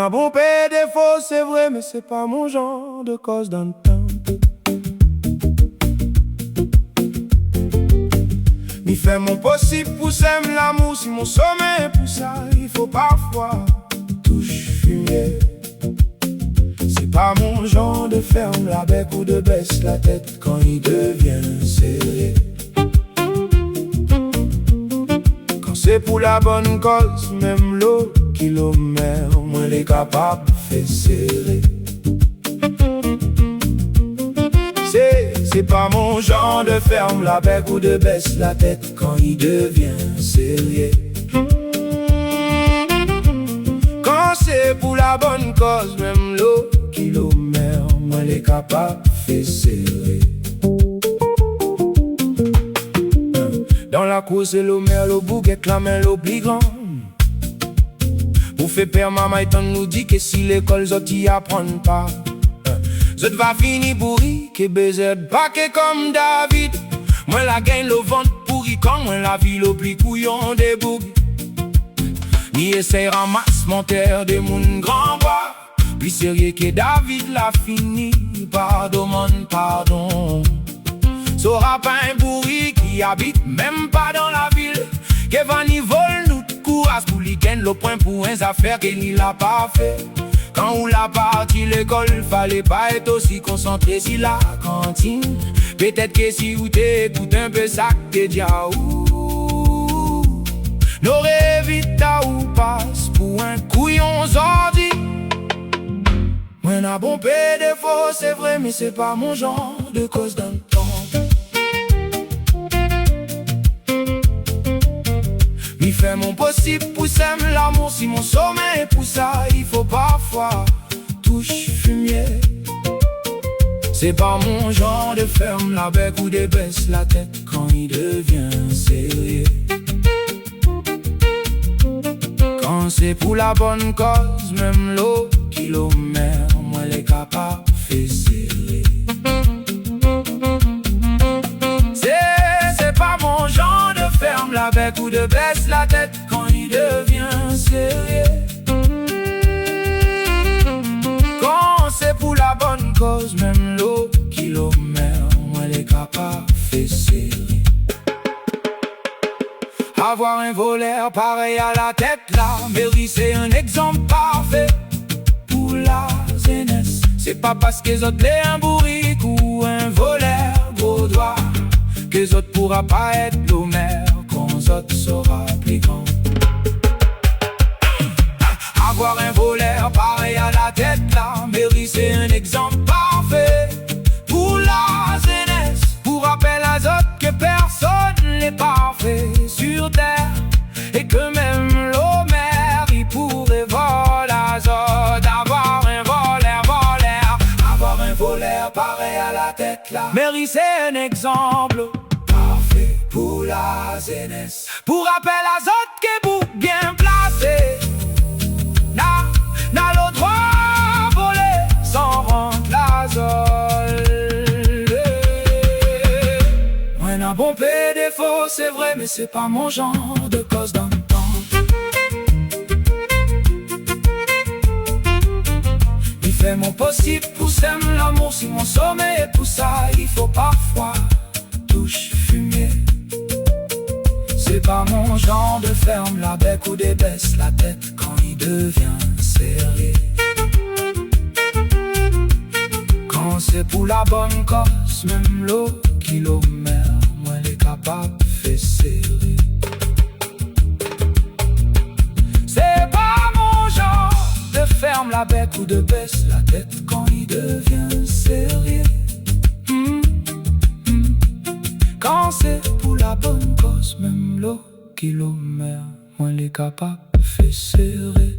a bon paix des défauts, c'est vrai, mais c'est pas mon genre de cause d'un temps. Mi fait mon possible pour s'aimer l'amour, si mon sommeil pour ça, il faut parfois touche fumier. C'est pas mon genre de ferme la bec ou de baisse la tête quand il devient serré. Quand c'est pour la bonne cause, même l'eau kilomètre, moins les capables fait serrer. C'est pas mon genre de ferme la bec ou de baisse la tête quand il devient sérieux. Quand c'est pour la bonne cause, même l'eau kilomètre, moins les capables fait serrer. Dans la course, l'eau mère, l'eau bouquet, la main, l'eau plus grande. Pour faire père, maman, et nous dit que si l'école, zot y apprennent pas. Zot va finir pourri, que baiser pas que comme David. Moi la gagne le ventre pourri quand moi la vie le plus couillon des bougs. Ni essaye ramasse mon terre de mon grand bois. Puis sérieux que David l'a fini, pardon. Sera pas un pourri qui habite même pas dans la ville. Que va ni vol nous de courage pour lui gagne le point pour un affaire qu'il n'y l'a pas fait. Quand on l'a parti l'école, fallait pas être aussi concentré si la cantine. Peut-être que si vous t'écoutes un peu ça que t'es déjà ou n'aurait vite à ou passe pour un couillon zordi. Moi n'a bon paix défaut, c'est vrai, mais c'est pas mon genre de cause d'un temps. Mi fait mon possible pour s'aimer l'amour, si mon sommeil pour ça, il faut parfois touche fumier. C'est pas mon genre de ferme la bec ou de baisse la tête quand il devient sérieux. Quand c'est pour la bonne cause, même l'eau kilomètre, moi les capables fait serrer. C'est pas mon genre de ferme la bec ou de baisse la tête quand il devient sérieux. Quand c'est pour la bonne cause, même l'eau kilomètre, moi les capables fait serrer. Avoir un voleur pareil à la tête là, Mary c'est un exemple parfait pour la jeunesse. C'est pas parce que autres l'est un bourrique ou un voleur gros doigt que les autres pourra pas être l'homère quand les autres sera plus grand. Avoir un voleur pareil à la tête là, Mary c'est un exemple parfait pour la jeunesse. Pour rappel à autres que personne n'est parfait sur terre et que même l'homère il pourrait voler à autres. Avoir un voleur pareil à la tête là, Mary c'est un exemple parfait pour la jeunesse. Pour rappel à autres que vous bien placé, n'a le droit voler sans rendre la zone. Moi n'a bon paix défaut, c'est vrai, mais c'est pas mon genre de cause d'un temps. Il fait mon possible pour s'aimer l'amour, si mon sommeil est pour ça, il faut parfois touche fumier. C'est pas mon genre de ferme la bec ou de baisse la tête quand il devient sérieux. Quand c'est pour la bonne cause, même l'eau kilomètre, moi les capables fait serrer. C'est pas mon genre de ferme la bec ou de baisse la tête quand il devient sérieux. Quand c'est pour la bonne cause, même l'eau kilomètre, moi les capables fait serrer.